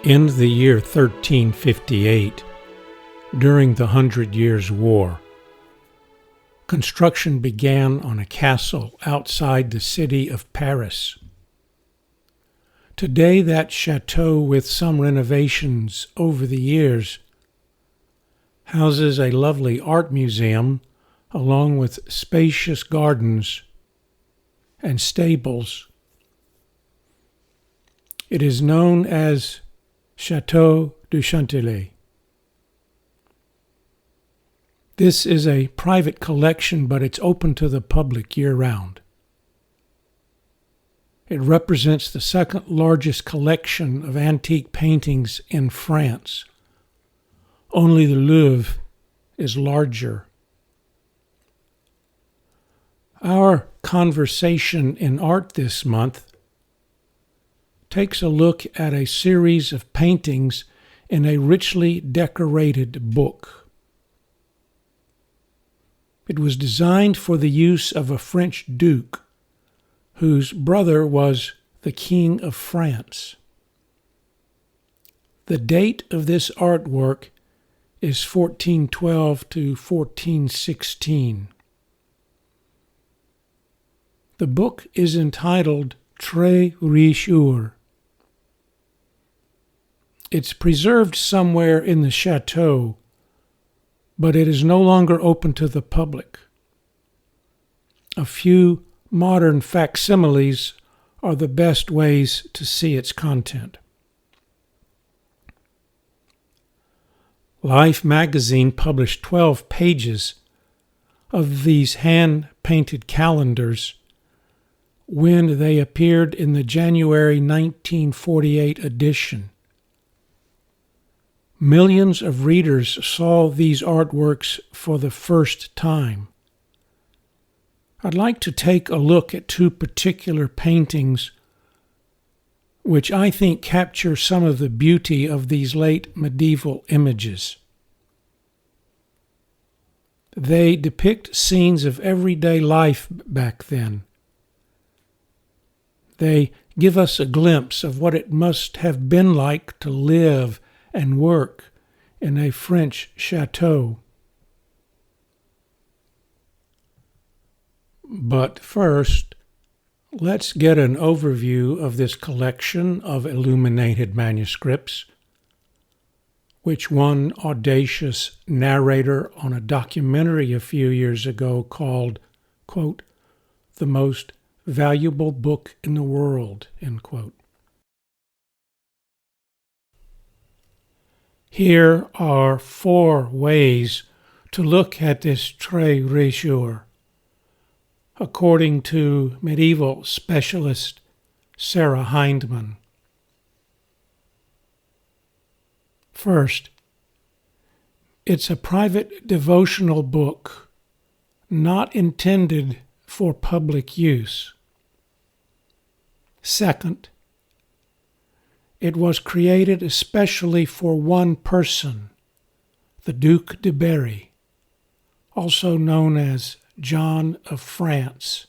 In the year 1358, during the 100 Years' War, construction began on a castle outside the city of Paris. Today, that chateau, with some renovations over the years, houses a lovely art museum along with spacious gardens and stables. It is known as Château du Châtelet. This is a private collection, but it's open to the public year-round. It represents the second largest collection of antique paintings in France. Only the Louvre is larger. Our conversation in art this month takes a look at a series of paintings in a richly decorated book. It was designed for the use of a French duke whose brother was the King of France. The date of this artwork is 1412 to 1416. The book is entitled Très Riche Heures. It's preserved somewhere in the chateau, but it is no longer open to the public. A few modern facsimiles are the best ways to see its content. Life magazine published 12 pages of these hand-painted calendars when they appeared in the January 1948 edition. Millions of readers saw these artworks for the first time. I'd like to take a look at two particular paintings which I think capture some of the beauty of these late medieval images. They depict scenes of everyday life back then. They give us a glimpse of what it must have been like to live and work in a French chateau. But first, let's get an overview of this collection of illuminated manuscripts, which one audacious narrator on a documentary a few years ago called, quote, the most valuable book in the world, end quote. Here are 4 ways to look at this Très Riche Heures, according to medieval specialist Sarah Hindman. First, it's a private devotional book, not intended for public use. Second, it was created especially for one person, the Duc de Berry, also known as John of France,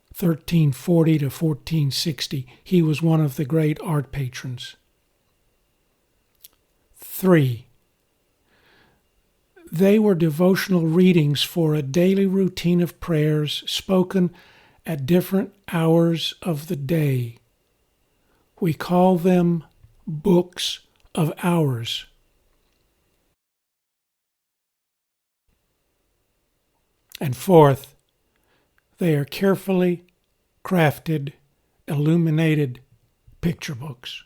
1340 to 1460. He was one of the great art patrons. 3. They were devotional readings for a daily routine of prayers spoken at different hours of the day. We call them books of hours. And fourth, they are carefully crafted, illuminated picture books.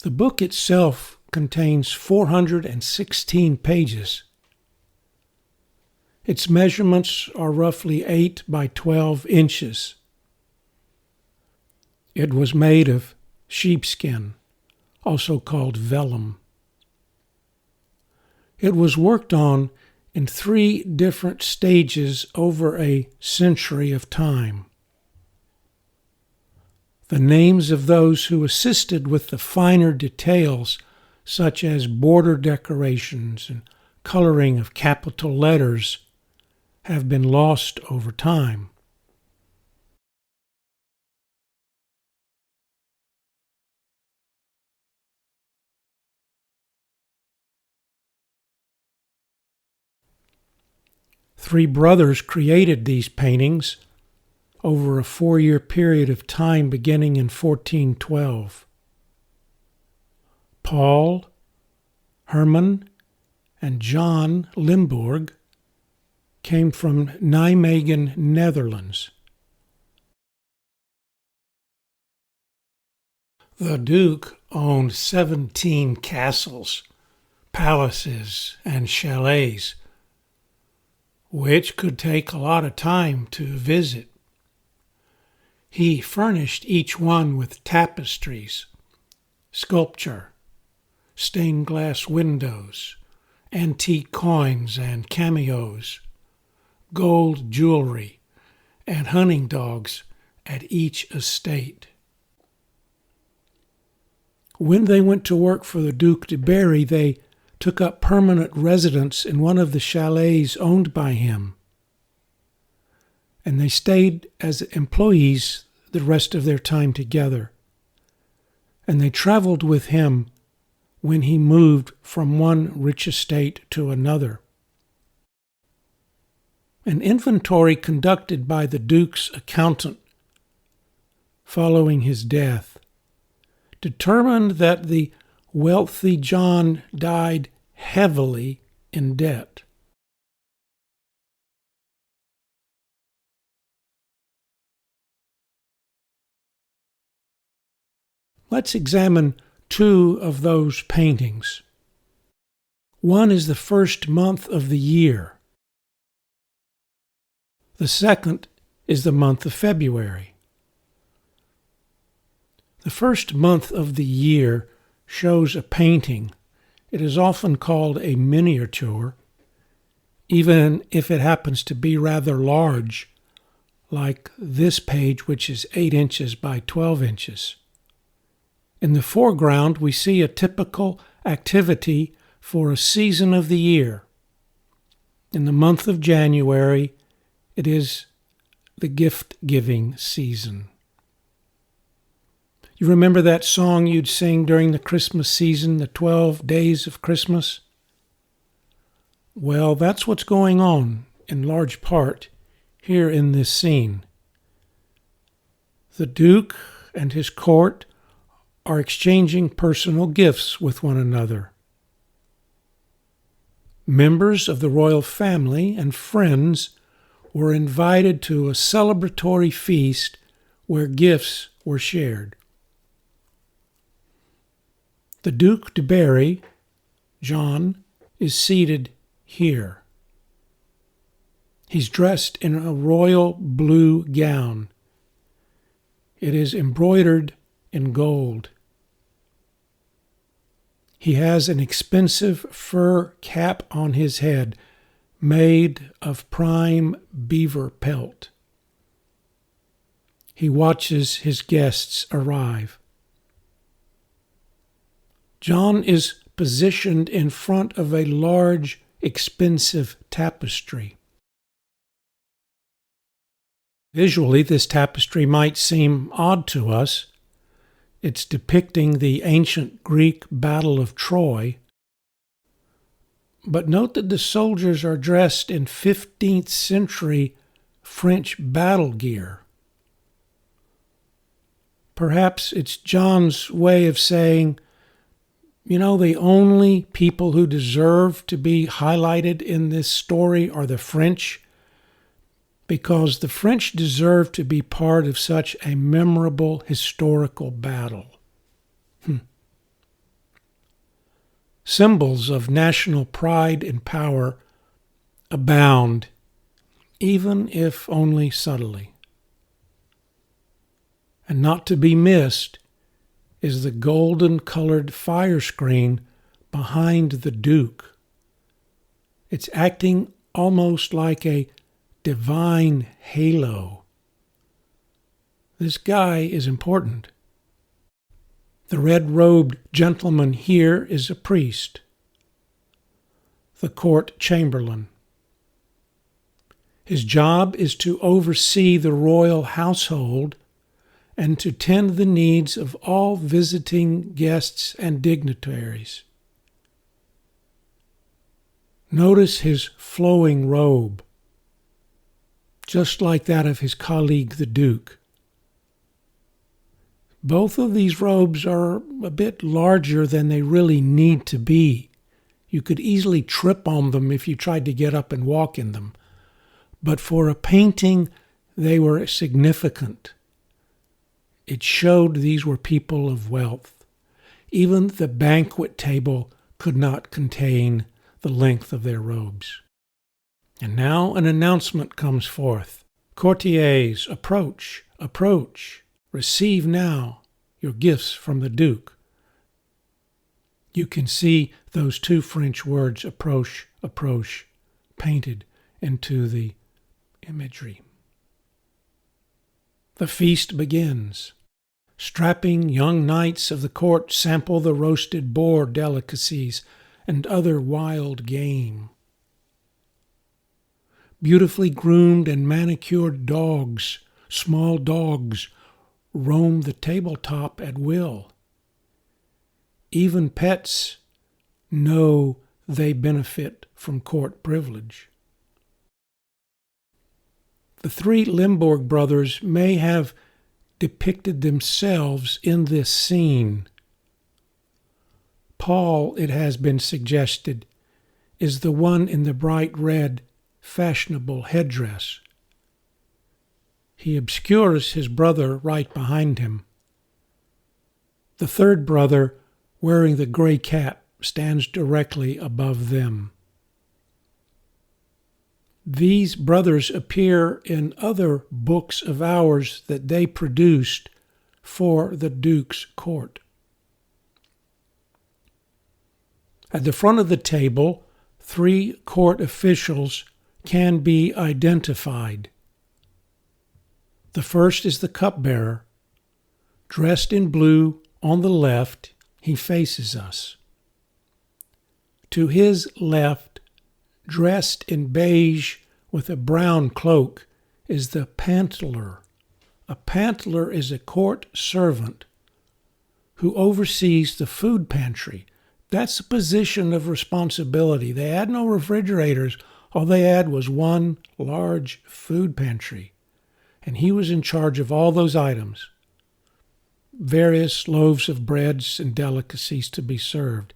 The book itself contains 416 pages. Its measurements are roughly 8 by 12 inches. It was made of sheepskin, also called vellum. It was worked on in 3 different stages over a century of time. The names of those who assisted with the finer details, such as border decorations and coloring of capital letters, have been lost over time. Three brothers created these paintings over a 4-year period of time beginning in 1412. Paul, Herman, and John Limburg came from Nijmegen, Netherlands. The Duke owned 17 castles, palaces, and chalets, which could take a lot of time to visit. He furnished each one with tapestries, sculpture, stained glass windows, antique coins and cameos, gold jewelry, and hunting dogs at each estate. When they went to work for the Duc de Berry, they took up permanent residence in one of the chalets owned by him, and they stayed as employees the rest of their time together. And they traveled with him when he moved from one rich estate to another. An inventory conducted by the Duke's accountant following his death determined that the wealthy John died heavily in debt. Let's examine two of those paintings. One is the first month of the year. The second is the month of February. The first month of the year shows a painting. It is often called a miniature, even if it happens to be rather large, like this page, which is 8 inches by 12 inches. In the foreground, we see a typical activity for a season of the year. In the month of January, it is the gift-giving season. You remember that song you'd sing during the Christmas season, the 12 Days of Christmas? Well, that's what's going on, in large part, here in this scene. The Duke and his court are exchanging personal gifts with one another. Members of the royal family and friends were invited to a celebratory feast where gifts were shared. The Duc de Berry, John, is seated here. He's dressed in a royal blue gown. It is embroidered in gold. He has an expensive fur cap on his head, made of prime beaver pelt. He watches his guests arrive. John is positioned in front of a large, expensive tapestry. Visually, this tapestry might seem odd to us. It's depicting the ancient Greek Battle of Troy. But note that the soldiers are dressed in 15th century French battle gear. Perhaps it's John's way of saying, you know, the only people who deserve to be highlighted in this story are the French, because the French deserve to be part of such a memorable historical battle. Symbols of national pride and power abound, even if only subtly. And not to be missed is the golden-colored fire screen behind the Duke. It's acting almost like a divine halo. This guy is important. The red-robed gentleman here is a priest, the court chamberlain. His job is to oversee the royal household and to tend the needs of all visiting guests and dignitaries. Notice his flowing robe, just like that of his colleague the Duke. Both of these robes are a bit larger than they really need to be. You could easily trip on them if you tried to get up and walk in them. But for a painting, they were significant. It showed these were people of wealth. Even the banquet table could not contain the length of their robes. And now an announcement comes forth. Courtiers, approach, approach. Receive now your gifts from the Duke. You can see those two French words, approach, approach, painted into the imagery. The feast begins. Strapping young knights of the court sample the roasted boar delicacies and other wild game. Beautifully groomed and manicured dogs, small dogs, roam the tabletop at will. Even pets know they benefit from court privilege. The three Limburg brothers may have depicted themselves in this scene. Paul, it has been suggested, is the one in the bright red, fashionable headdress. He obscures his brother right behind him. The third brother, wearing the gray cap, stands directly above them. These brothers appear in other books of hours that they produced for the Duke's court. At the front of the table, three court officials can be identified. The first is the cupbearer. Dressed in blue on the left, he faces us. To his left, dressed in beige with a brown cloak, is the pantler. A pantler is a court servant who oversees the food pantry. That's a position of responsibility. They had no refrigerators. All they had was one large food pantry. And he was in charge of all those items. Various loaves of breads and delicacies to be served.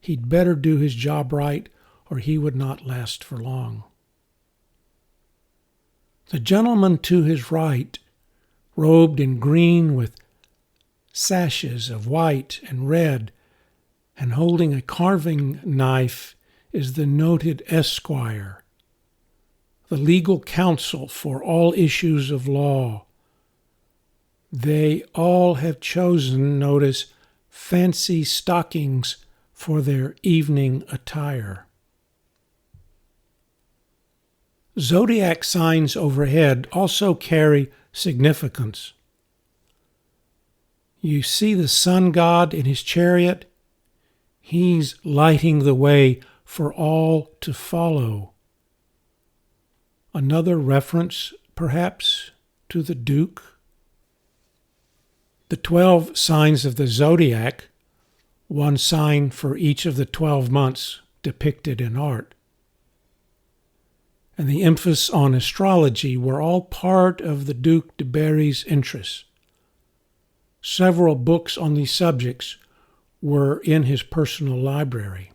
He'd better do his job right, or he would not last for long. The gentleman to his right, robed in green with sashes of white and red, and holding a carving knife, is the noted esquire, the legal counsel for all issues of law. They all have chosen, notice, fancy stockings for their evening attire. Zodiac signs overhead also carry significance. You see the sun god in his chariot? He's lighting the way for all to follow. Another reference, perhaps, to the Duke. The 12 signs of the zodiac, one sign for each of the 12 months depicted in art, and the emphasis on astrology were all part of the Duc de Berry's interests. Several books on these subjects were in his personal library.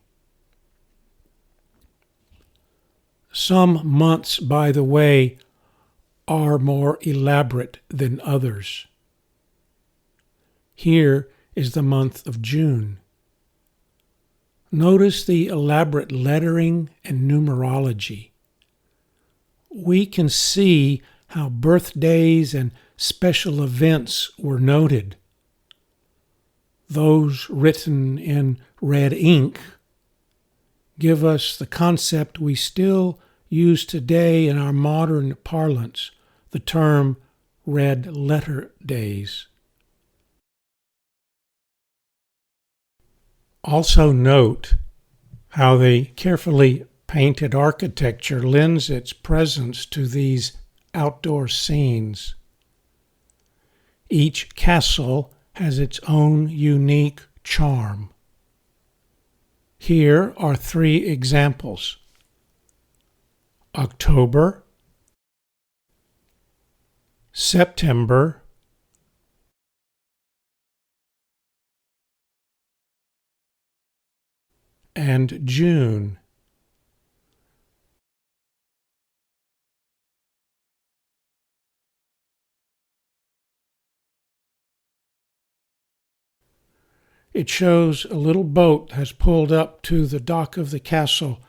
Some months, by the way, are more elaborate than others. Here is the month of June. Notice the elaborate lettering and numerology. We can see how birthdays and special events were noted. Those written in red ink give us the concept we still use today in our modern parlance, the term red letter days. Also note how the carefully painted architecture lends its presence to these outdoor scenes. Each castle has its own unique charm. Here are 3 examples. October, September, and June. It shows a little boat has pulled up to the dock of the castle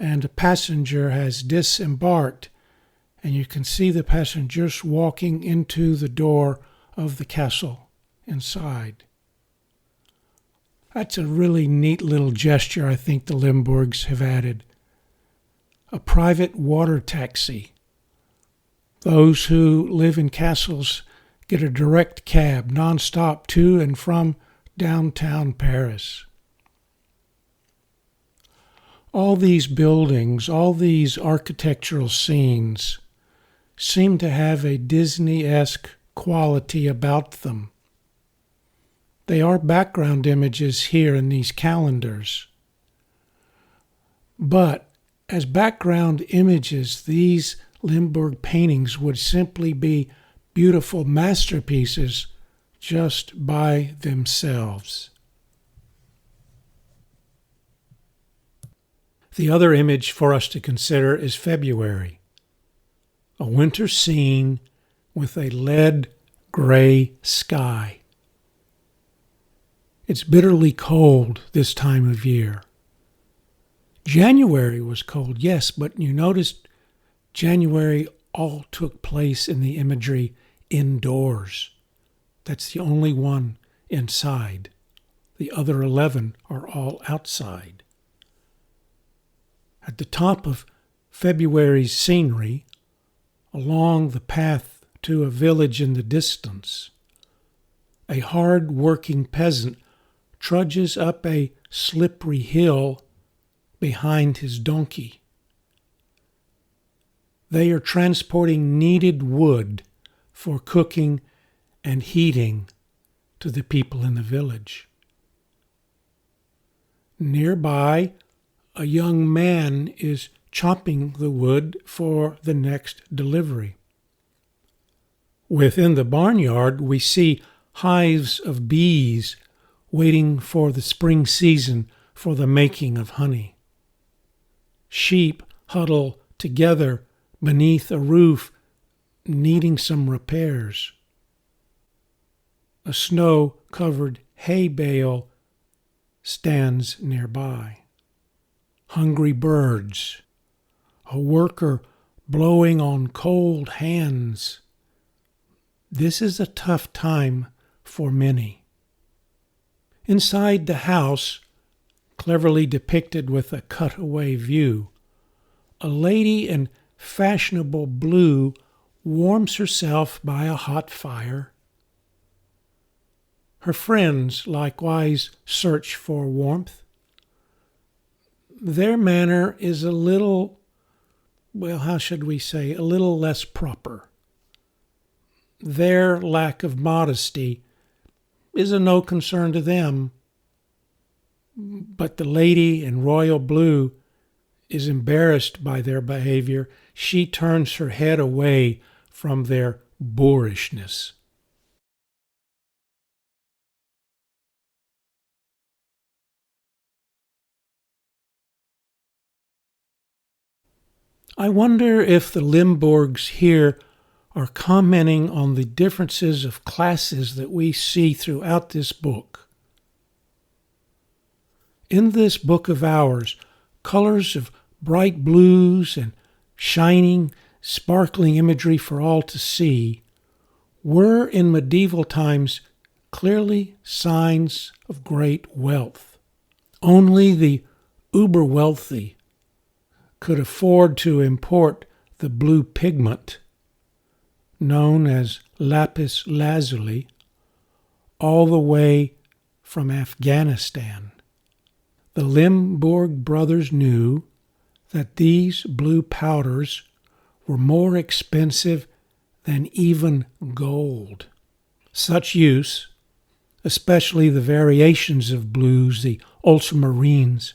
and a passenger has disembarked, and you can see the passengers walking into the door of the castle inside. That's a really neat little gesture I think the Limburgs have added. A private water taxi. Those who live in castles get a direct cab nonstop to and from downtown Paris. All these buildings, all these architectural scenes seem to have a Disney-esque quality about them. They are background images here in these calendars. But as background images, these Limburg paintings would simply be beautiful masterpieces just by themselves. The other image for us to consider is February, a winter scene with a lead gray sky. It's bitterly cold this time of year. January was cold, yes, but you noticed January all took place in the imagery indoors. That's the only one inside. The other 11 are all outside. At the top of February's scenery, along the path to a village in the distance, a hard-working peasant trudges up a slippery hill behind his donkey. They are transporting needed wood for cooking and heating to the people in the village. Nearby, a young man is chopping the wood for the next delivery. Within the barnyard, we see hives of bees waiting for the spring season for the making of honey. Sheep huddle together beneath a roof, needing some repairs. A snow-covered hay bale stands nearby. Hungry birds, a worker blowing on cold hands. This is a tough time for many. Inside the house, cleverly depicted with a cutaway view, a lady in fashionable blue warms herself by a hot fire. Her friends likewise search for warmth. Their manner is a little, well, how should we say, a little less proper. Their lack of modesty is a no concern to them, but the lady in royal blue is embarrassed by their behavior. She turns her head away from their boorishness. I wonder if the Limburgs here are commenting on the differences of classes that we see throughout this book. In this book of Hours, colors of bright blues and shining, sparkling imagery for all to see were in medieval times clearly signs of great wealth. Only the uber wealthy could afford to import the blue pigment known as lapis lazuli all the way from Afghanistan. The Limburg brothers knew that these blue powders were more expensive than even gold. Such use, especially the variations of blues, the ultramarines,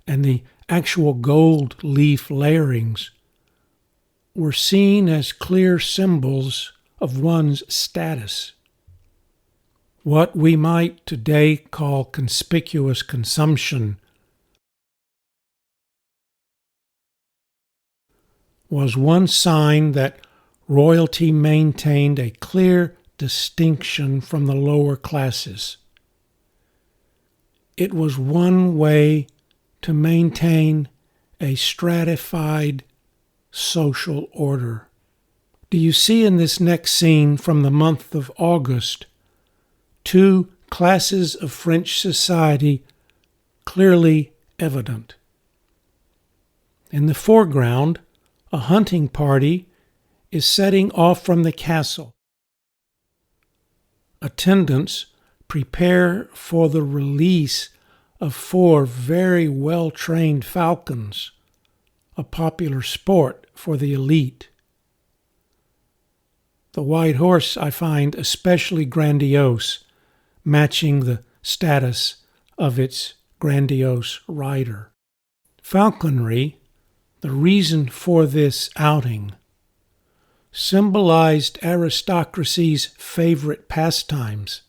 and the actual gold leaf layerings, were seen as clear symbols of one's status. What we might today call conspicuous consumption was one sign that royalty maintained a clear distinction from the lower classes. It was one way to maintain a stratified social order. Do you see in this next scene from the month of August two classes of French society clearly evident? In the foreground, a hunting party is setting off from the castle. Attendants prepare for the release of 4 very well-trained falcons, a popular sport for the elite. The white horse I find especially grandiose, matching the status of its grandiose rider. Falconry, the reason for this outing, symbolized aristocracy's favorite pastimes.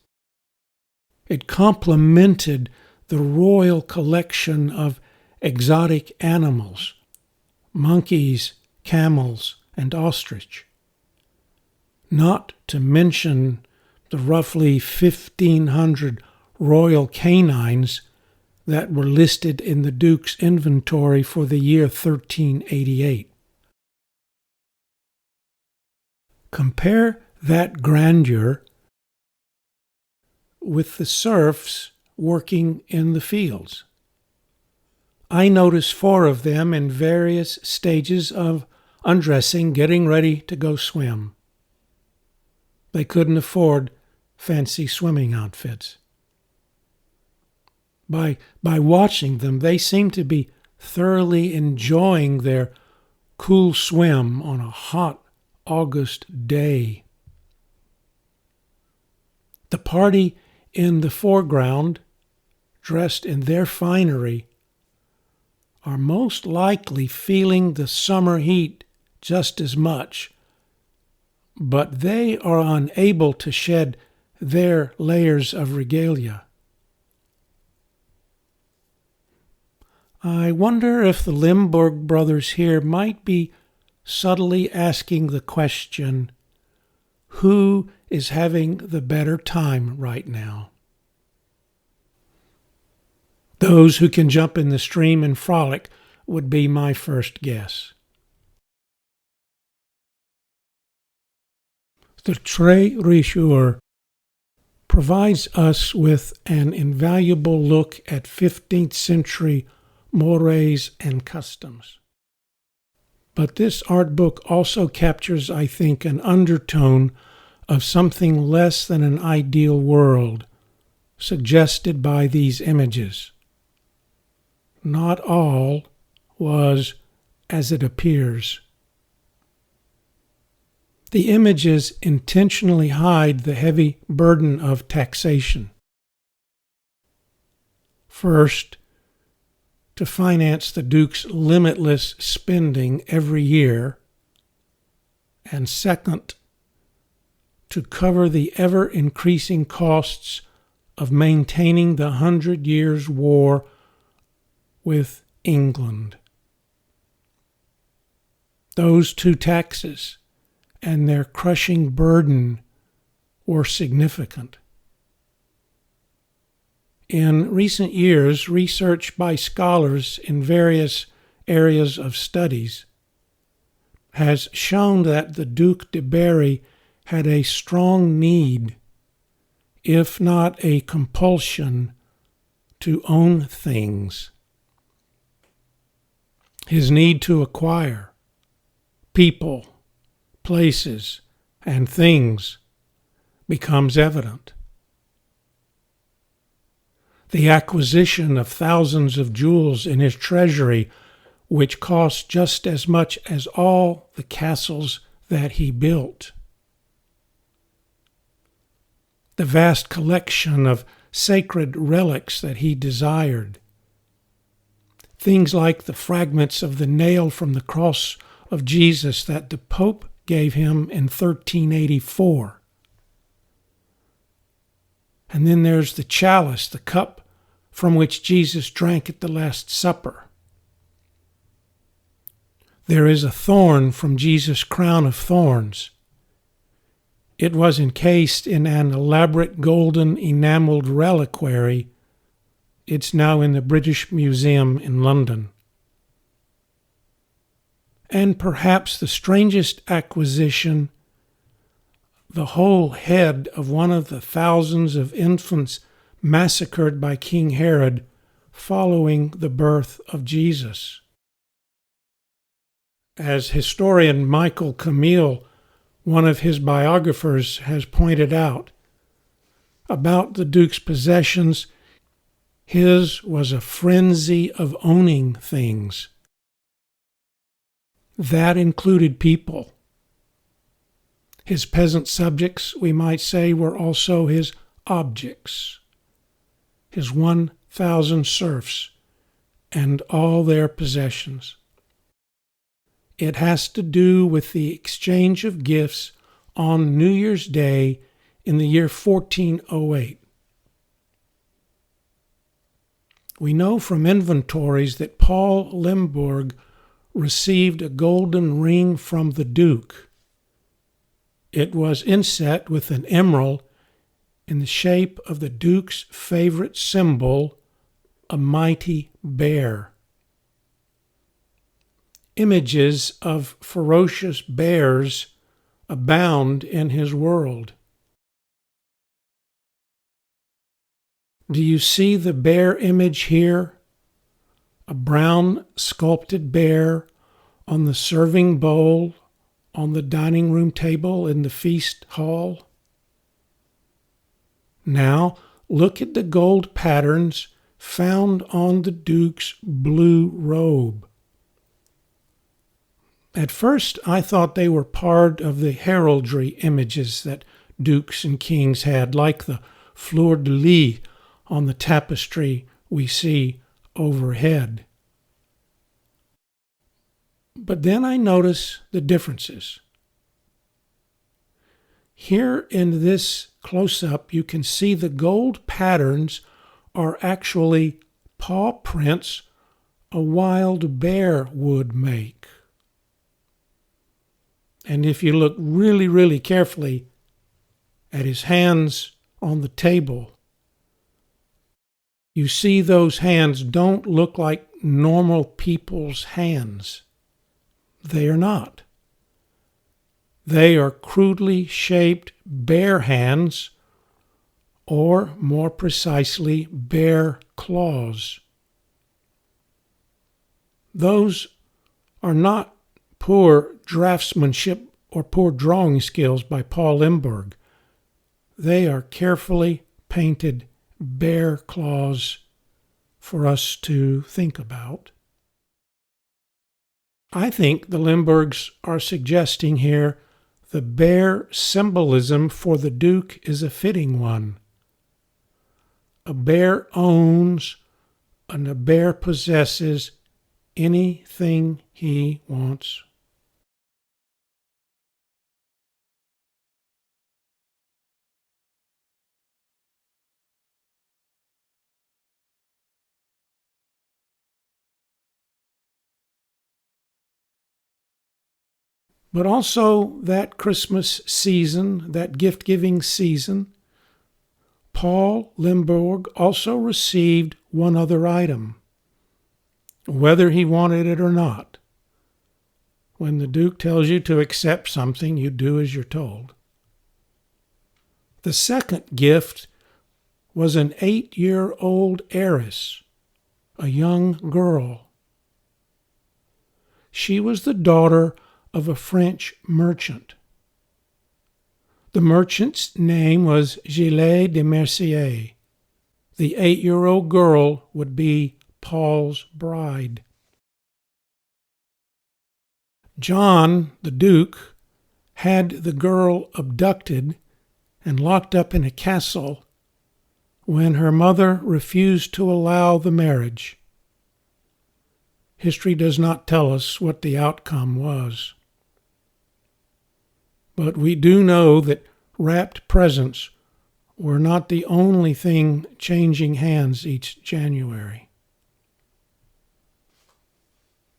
It complemented the royal collection of exotic animals, monkeys, camels, and ostrich. Not to mention the roughly 1,500 royal canines that were listed in the Duke's inventory for the year 1388. Compare that grandeur with the serfs working in the fields. I notice 4 of them in various stages of undressing, getting ready to go swim. They couldn't afford fancy swimming outfits. By watching them, they seem to be thoroughly enjoying their cool swim on a hot August day. The party in the foreground, dressed in their finery, are most likely feeling the summer heat just as much, but they are unable to shed their layers of regalia. I wonder if the Limburg brothers here might be subtly asking the question, who is having the better time right now? Those who can jump in the stream and frolic would be my first guess. The Très Riche Heures provides us with an invaluable look at 15th century mores and customs. But this art book also captures, I think, an undertone of something less than an ideal world suggested by these images. Not all was as it appears. The images intentionally hide the heavy burden of taxation. First, to finance the Duke's limitless spending every year, and second, to cover the ever-increasing costs of maintaining the 100 Years' War with England. Those 2 taxes and their crushing burden were significant. In recent years, research by scholars in various areas of studies has shown that the Duc de Berry had a strong need, if not a compulsion, to own things. His need to acquire people, places, and things becomes evident. The acquisition of thousands of jewels in his treasury, which cost just as much as all the castles that he built. The vast collection of sacred relics that he desired. Things like the fragments of the nail from the cross of Jesus that the Pope gave him in 1384. And then there's the chalice, the cup from which Jesus drank at the Last Supper. There is a thorn from Jesus' crown of thorns. It was encased in an elaborate golden enameled reliquary. It's now in the British Museum in London. And perhaps the strangest acquisition, the whole head of one of the thousands of infants massacred by King Herod following the birth of Jesus. As historian Michael Camille, one of his biographers, has pointed out, about the Duke's possessions, his was a frenzy of owning things. That included people. His peasant subjects, we might say, were also his objects. His 1,000 serfs and all their possessions. It has to do with the exchange of gifts on New Year's Day in the year 1408. We know from inventories that Paul Limburg received a golden ring from the Duke. It was inset with an emerald in the shape of the Duke's favorite symbol, a mighty bear. Images of ferocious bears abound in his world. Do you see the bear image here? A brown sculpted bear on the serving bowl on the dining room table in the feast hall. Now look at the gold patterns found on the Duke's blue robe. At first I thought they were part of the heraldry images that dukes and kings had, like the fleur-de-lis on the tapestry we see overhead. But then I notice the differences. Here in this close-up, you can see the gold patterns are actually paw prints a wild bear would make. And if you look really, really carefully at his hands on the table, you see those hands don't look like normal people's hands. They are not. They are crudely shaped bear hands, or more precisely, bear claws. Those are not poor draftsmanship or poor drawing skills by Paul Limburg. They are carefully painted bear claws for us to think about. I think the Limburgs are suggesting here the bear symbolism for the Duke is a fitting one. A bear owns and a bear possesses anything he wants. But also that Christmas season, that gift-giving season, Paul Limburg also received one other item, whether he wanted it or not. When the Duke tells you to accept something, you do as you're told. The second gift was an 8-year-old heiress, a young girl. She was the daughter of a French merchant. The merchant's name was Gilles de Mercier. The 8-year-old girl would be Paul's bride. John, the Duke, had the girl abducted and locked up in a castle when her mother refused to allow the marriage. History does not tell us what the outcome was. But we do know that wrapped presents were not the only thing changing hands each January.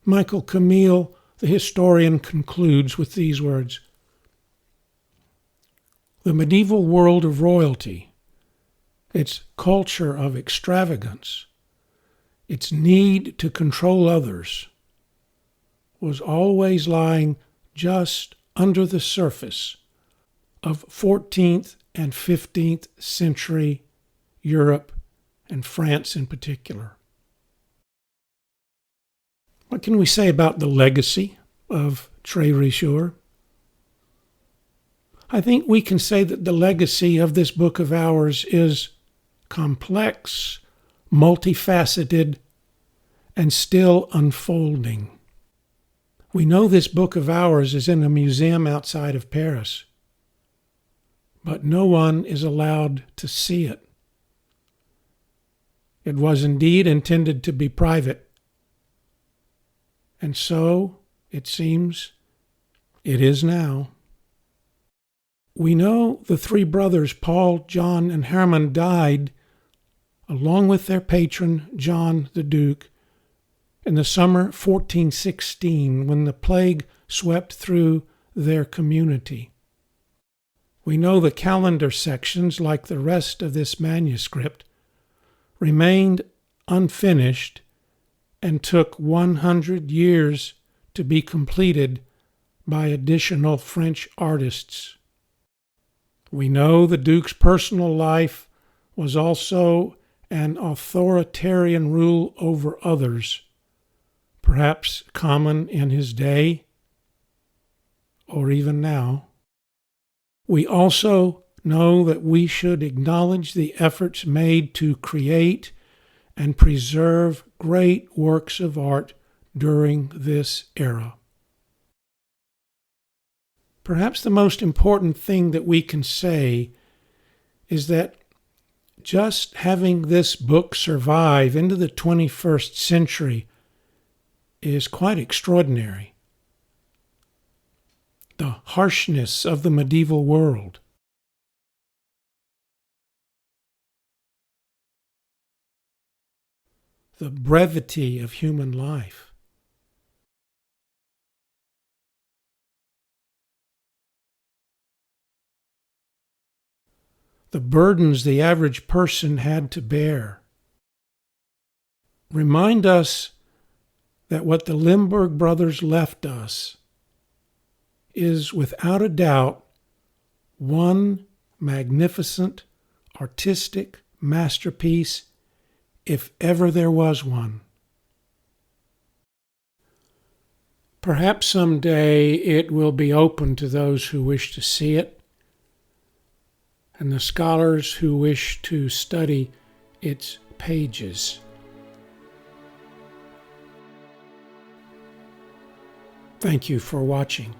Michael Camille, the historian, concludes with these words: "The medieval world of royalty, its culture of extravagance, its need to control others, was always lying just under the surface of 14th and 15th century Europe, and France in particular." What can we say about the legacy of Très Richour? I think we can say that the legacy of this book of Hours is complex, multifaceted, and still unfolding. We know this book of Hours is in a museum outside of Paris, but no one is allowed to see it. It was indeed intended to be private, and so, it seems, it is now. We know the three brothers, Paul, John, and Herman, died, along with their patron, John the Duke, in the summer 1416, when the plague swept through their community. We know the calendar sections, like the rest of this manuscript, remained unfinished and took 100 years to be completed by additional French artists. We know the Duke's personal life was also an authoritarian rule over others, perhaps common in his day, or even now. We also know that we should acknowledge the efforts made to create and preserve great works of art during this era. Perhaps the most important thing that we can say is that just having this book survive into the 21st century is quite extraordinary. The harshness of the medieval world, the brevity of human life, the burdens the average person had to bear, remind us that what the Limburg brothers left us is without a doubt one magnificent artistic masterpiece, if ever there was one. Perhaps someday it will be open to those who wish to see it, and the scholars who wish to study its pages. Thank you for watching.